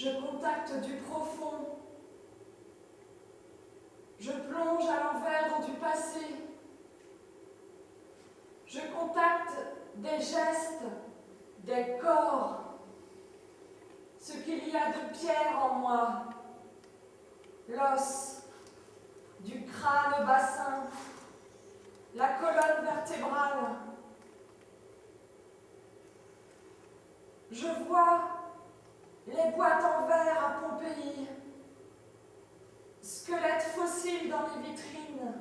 Je contacte du profond. Je plonge à l'envers dans du passé. Je contacte des gestes, des corps, ce qu'il y a de pierre en moi, l'os, du crâne au bassin, la colonne vertébrale. Je vois les boîtes en verre à Pompéi, squelettes fossiles dans les vitrines,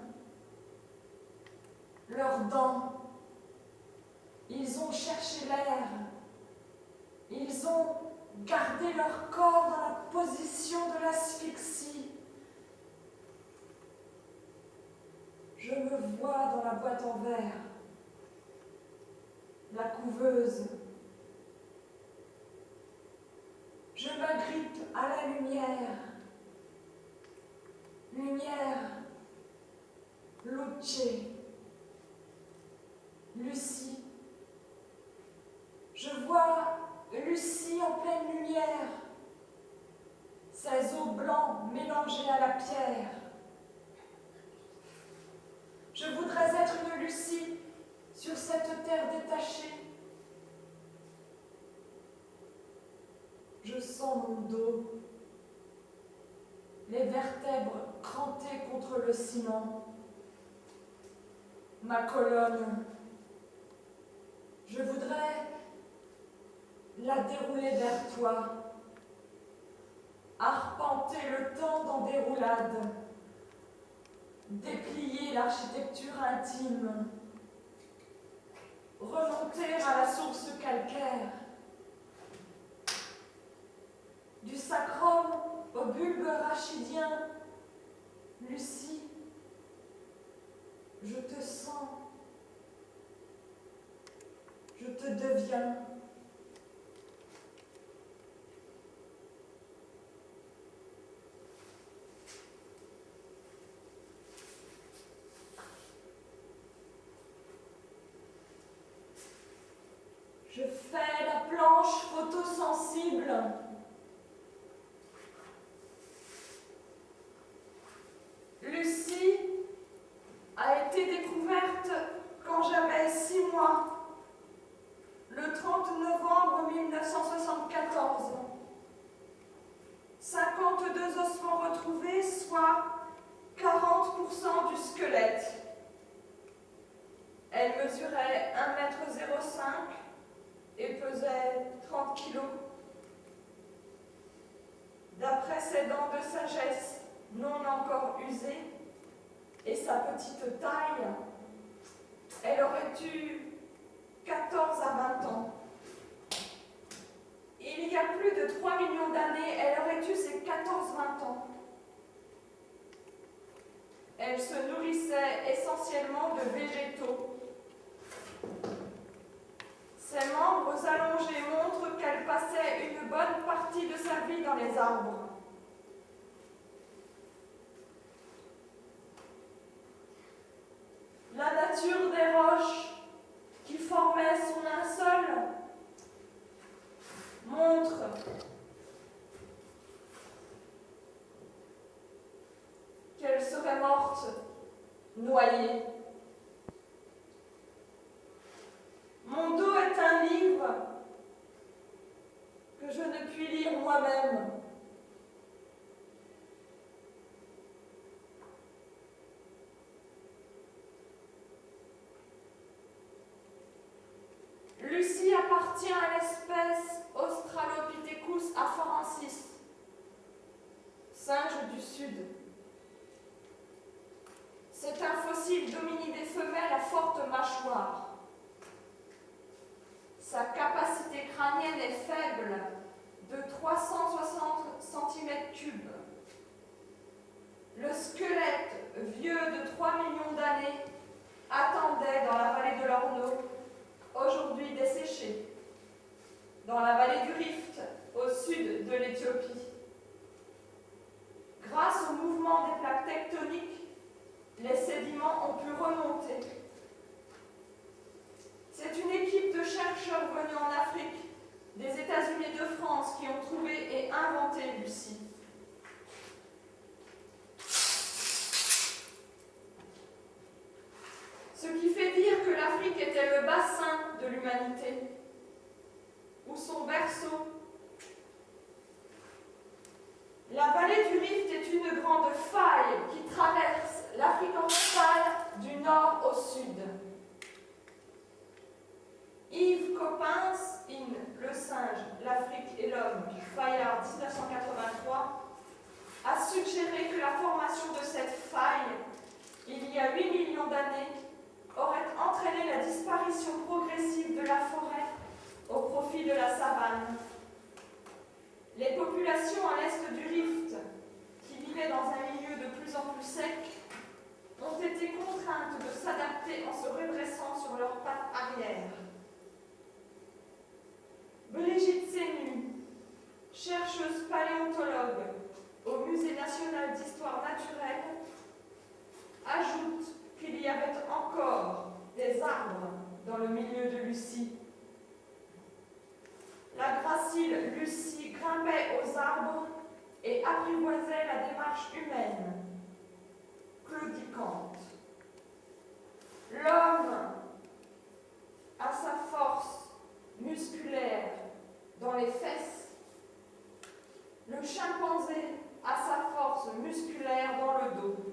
leurs dents. Ils ont cherché l'air, ils ont gardé leur corps dans la position de l'asphyxie. Je me vois dans la boîte en verre, la couveuse. Je m'agrippe à la lumière. Lumière, Luce, Lucie. Je vois Lucie en pleine lumière, ses os blancs mélangés à la pierre. Je voudrais être une Lucie sur cette terre détachée. Je sens mon dos, les vertèbres crantées contre le ciment, ma colonne. Je voudrais la dérouler vers toi, arpenter le temps dans des roulades, déplier l'architecture intime, remonter à la source calcaire, du sacrum au bulbe rachidien. Lucie, je te sens, je te deviens. Je fais la planche photosensible. Lucie a été découverte quand j'avais 6 mois, le 30 novembre 1974. 52 ossements retrouvés, soit 40% du squelette. Elle mesurait 1,05 m et pesait 30 kg. D'après ses dents de sagesse non encore usées et sa petite taille, elle aurait eu 14 à 20 ans. Il y a plus de 3 millions d'années, elle aurait eu ses 14-20 ans. Elle se nourrissait essentiellement de végétaux. Ses membres allongés montrent qu'elle passait une bonne partie de sa vie dans les arbres. La nature des roches qui formaient son linceul montre qu'elle serait morte, noyée. Mon dos est un livre que je ne puis lire moi-même. Lucie appartient à l'espèce Australopithecus afarensis, singe du Sud. C'est un fossile d'hominidés femelles à forte mâchoire. Sa capacité crânienne est faible, de 360 cm3. Le squelette, vieux de 3 millions d'années, attendait dans la vallée de l'Orno, aujourd'hui desséchée, dans la vallée du Rift, au sud de l'Éthiopie. Grâce au mouvement des plaques tectoniques, les sédiments ont pu remonter. C'est une équipe de chercheurs venus en Afrique, des États-Unis et de France qui ont trouvé et inventé l'humanité, ou son berceau. La vallée du Rift est une grande faille qui traverse l'Afrique orientale du nord au sud. Yves Coppens, in Le singe, l'Afrique et l'homme, Fayard 1983, a suggéré que la formation de cette faille, il y a 8 millions d'années, aurait entraîné la disparition progressive de la forêt au profit de la savane. Les populations à l'est du Rift, qui vivaient dans un milieu de plus en plus sec, ont été contraintes de s'adapter en se redressant sur leurs pattes arrière. Brigitte Sénu, chercheuse paléontologue au Musée national d'histoire naturelle, ajoute qu'il y avait encore des arbres dans le milieu de Lucie. La gracile Lucie grimpait aux arbres et apprivoisait la démarche humaine, claudiquante. L'homme a sa force musculaire dans les fesses. Le chimpanzé a sa force musculaire dans le dos.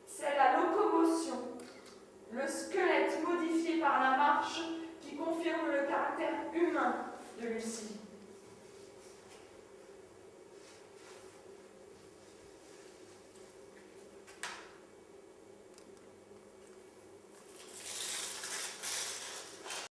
C'est la locomotion, le squelette modifié par la marche, qui confirme le caractère humain de Lucie.